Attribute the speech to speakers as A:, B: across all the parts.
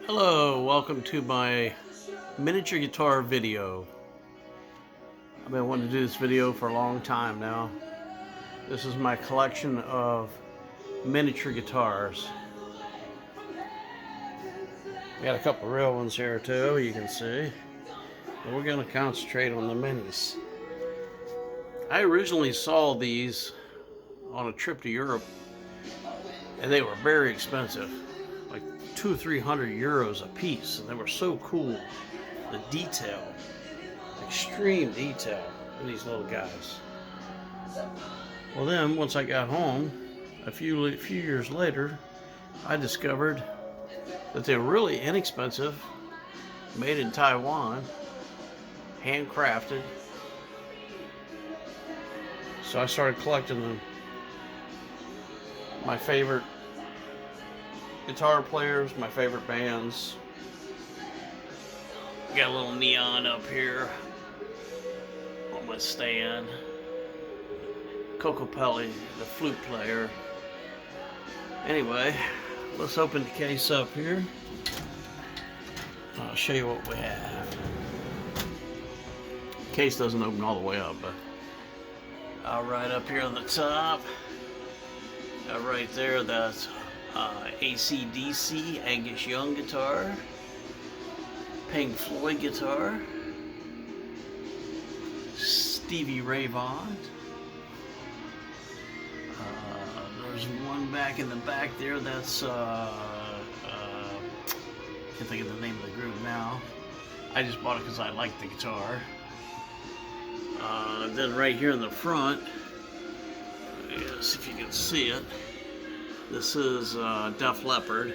A: Hello, welcome to my miniature guitar video. I've been wanting to do this video for a long time now. This is my collection of miniature guitars. We got a couple real ones here too, you can see. But we're going to concentrate on the minis. I originally saw these on a trip to Europe, and they were very expensive, like 200 or 300 euros a piece, and they were so cool. The detail, extreme detail in these little guys. Well, then once I got home, a few years later, I discovered that they were really inexpensive, made in Taiwan, handcrafted. So I started collecting them. My favorite guitar players, my favorite bands. Got a little neon up here on my stand. Coco Pelli, the flute player. Anyway, let's open the case up here. I'll show you what we have. The case doesn't open all the way up, but right up here on the top. Right there, that's AC/DC Angus Young guitar. Pink Floyd guitar. Stevie Ray Vaughan. There's one back in the back there. That's can't think of the name of the group now. I just bought it because I like the guitar. Then right here in the front, see if you can see it. This is Def Leppard.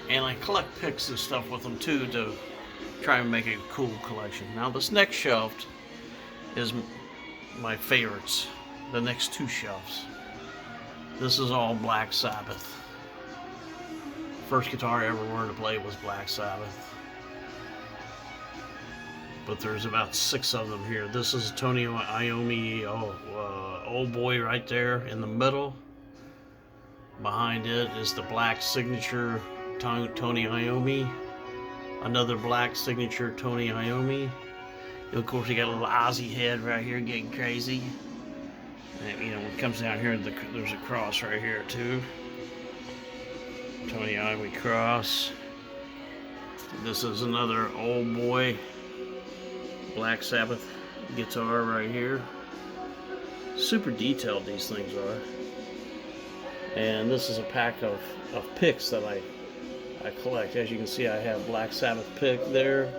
A: And I collect picks and stuff with them too to try and make a cool collection. Now this next shelf is my favorites. The next two shelves. This is all Black Sabbath. First guitar I ever learned to play was Black Sabbath. But there's about 6 of them here. This is Tony Iommi, old boy right there in the middle. Behind it is the black signature Tony Iommi. Another black signature Tony Iommi. And of course, you got a little Ozzy head right here getting crazy. And, when it comes down here, there's a cross right here too. Tony Iommi cross. This is another old boy Black Sabbath guitar right here. Super detailed these things are. And this is a pack of picks that I collect. As you can see, I have Black Sabbath pick there.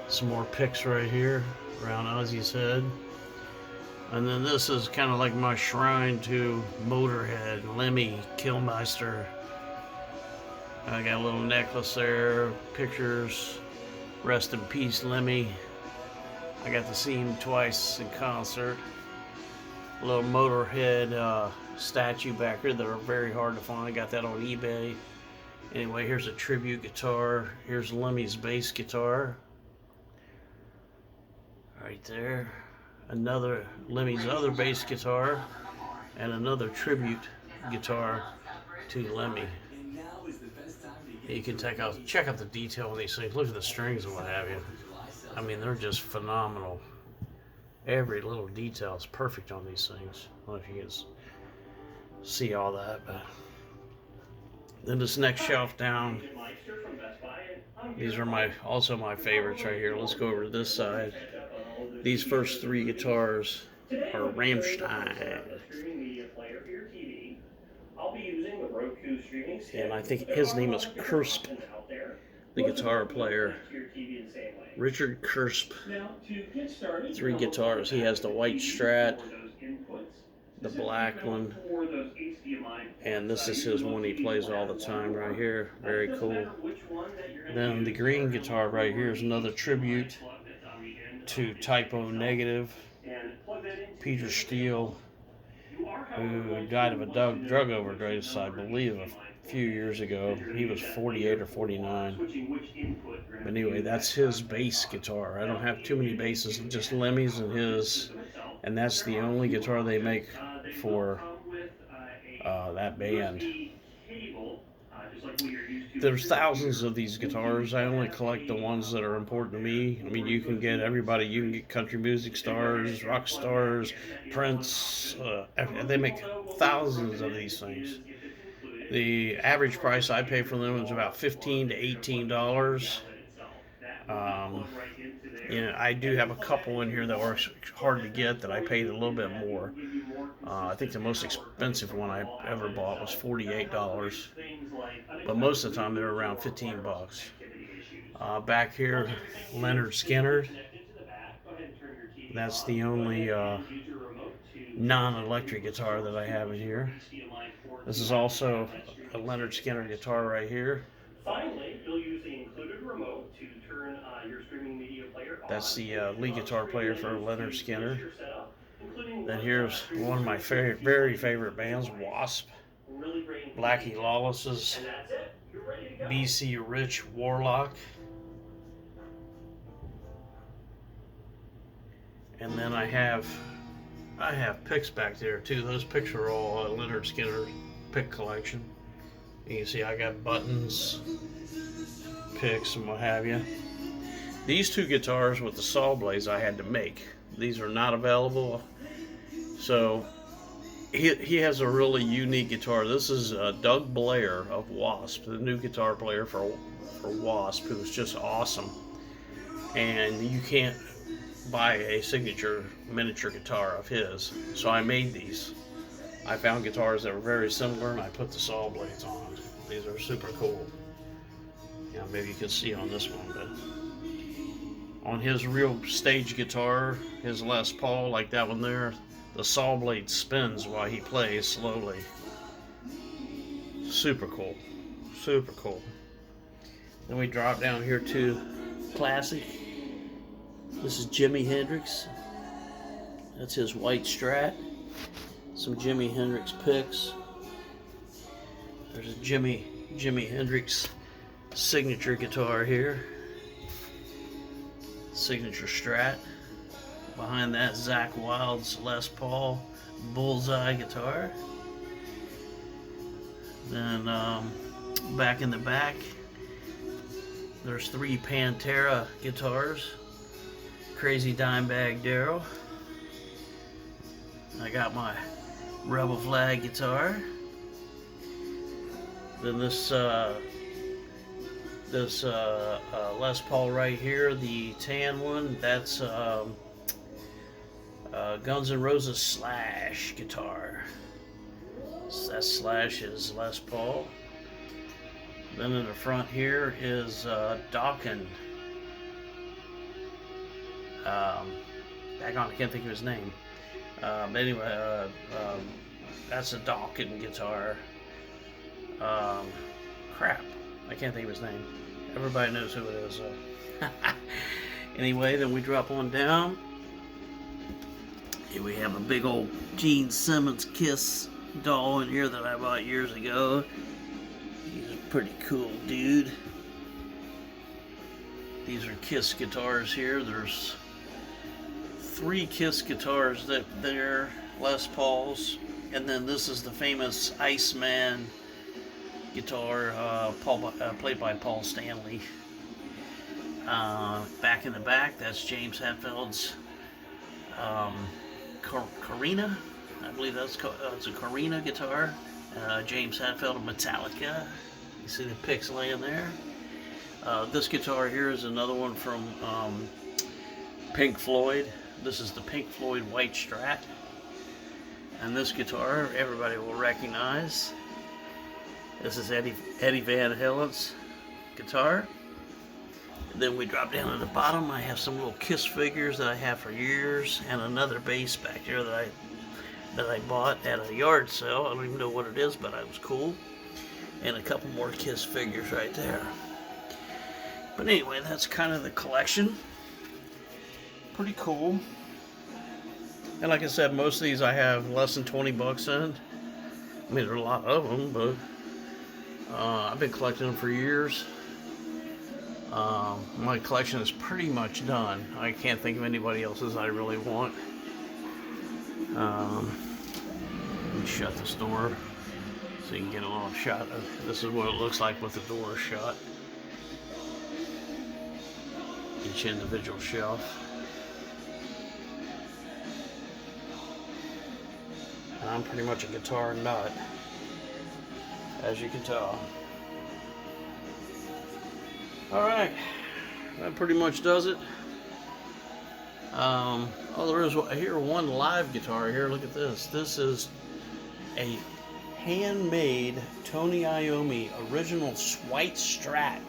A: Some more picks right here around Ozzy's head. And then this is kind of like my shrine to Motorhead, Lemmy, Killmeister. I got a little necklace there, pictures. Rest in peace, Lemmy. I got to see him twice in concert. A little Motorhead statue back here that are very hard to find. I got that on eBay. Anyway, here's a tribute guitar. Here's Lemmy's bass guitar. Right there. Another Lemmy's other bass guitar. And another tribute guitar to Lemmy. You can check out the detail on these things. Look at the strings and what have you. I mean, they're just phenomenal. Every little detail is perfect on these things. I don't know if you can see all that, but then this next shelf down, these are also my favorites right here. Let's go over to this side. These first 3 guitars are Rammstein. And I think his name is Kursp, the guitar player. Richard Kursp. 3 guitars. He has the white Strat, the black one, and this is his one he plays all the time right here. Very cool. Then the green guitar right here is another tribute to Typo Negative, Peter Steele, who died of a drug overdose, I believe, a few years ago. He was 48 or 49. But anyway, that's his bass guitar. I don't have too many basses, just Lemmy's and his. And that's the only guitar they make for that band. There's thousands of these guitars. I only collect the ones that are important to me. I mean, you can get everybody. You can get country music stars, rock stars, Prince. They make thousands of these things. The average price I pay for them is about $15 to $18. I do have a couple in here that were hard to get that I paid a little bit more. I think the most expensive one I ever bought was $48, but most of the time they're around $15. Back here, Lynyrd Skynyrd. That's the only non-electric guitar that I have in here. This is also a Lynyrd Skynyrd guitar right here. Finally, you'll use the included remote to turn your streaming media player on. That's the lead guitar player for Lynyrd Skynyrd. Then here's one of my very favorite bands, Wasp. Blackie Lawless's BC Rich Warlock. And then I have picks back there too. Those picks are all Lynyrd Skynyrd pick collection. You can see I got buttons, picks, and what have you. These two guitars with the saw blades I had to make. These are not available. So he has a really unique guitar. This is Doug Blair of Wasp, the new guitar player for Wasp, who is just awesome. And you can't buy a signature miniature guitar of his. So I made these. I found guitars that were very similar, and I put the saw blades on. These are super cool. Maybe you can see on this one, but on his real stage guitar, his Les Paul, like that one there, the saw blade spins while he plays slowly. Super cool. Super cool. Then we drop down here to classic. This is Jimmie Hendrix. That's his white Strat. Some Jimmie Hendrix picks. There's a Jimmie Hendrix signature guitar here. Signature Strat. Behind that, Zakk Wylde's Les Paul Bullseye guitar. Then back in the back, there's 3 Pantera guitars. Crazy Dimebag Darrell. I got my Rebel Flag guitar. Then this Les Paul right here, the tan one, that's Guns N' Roses Slash guitar. So that Slash is Les Paul. Then in the front here is Dawkins. I can't think of his name. But anyway, that's a Dawkins guitar. Crap, I can't think of his name. Everybody knows who it is. Anyway, then we drop on down. Here we have a big old Gene Simmons Kiss doll in here that I bought years ago. He's a pretty cool dude. These are Kiss guitars here. There's 3 Kiss guitars that there, Les Pauls, and then this is the famous Iceman guitar played by Paul Stanley. Back in the back, that's James Hetfield's Carina. I believe it's a Carina guitar. James Hetfield of Metallica. You see the picks laying there. This guitar here is another one from Pink Floyd. This is the Pink Floyd White Strat. And this guitar, everybody will recognize. This is Eddie Van Halen's guitar. And then we drop down to the bottom. I have some little Kiss figures that I have for years, and another bass back there that I bought at a yard sale. I don't even know what it is, but it was cool. And a couple more Kiss figures right there. But anyway, that's kind of the collection. Pretty cool. And like I said, most of these I have less than 20 bucks in. I mean, there are a lot of them, but I've been collecting them for years. My collection is pretty much done. I can't think of anybody else's I really want. Let me shut this door. So you can get a little shot of, this is what it looks like with the door shut. Each individual shelf. And I'm pretty much a guitar nut, as you can tell. Alright, that pretty much does it. Oh, there is here one live guitar here. Look at this. This is a handmade Tony Iommi original white Strat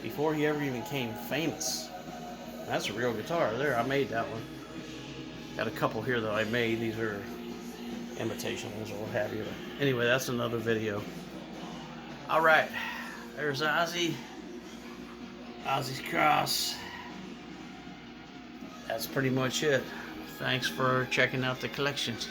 A: before he ever even became famous. That's a real guitar there. I made that one. Got a couple here that I made. These are imitation ones or what have you. But anyway, that's another video. Alright, there's Ozzy's Cross. That's pretty much it. Thanks for checking out the collections.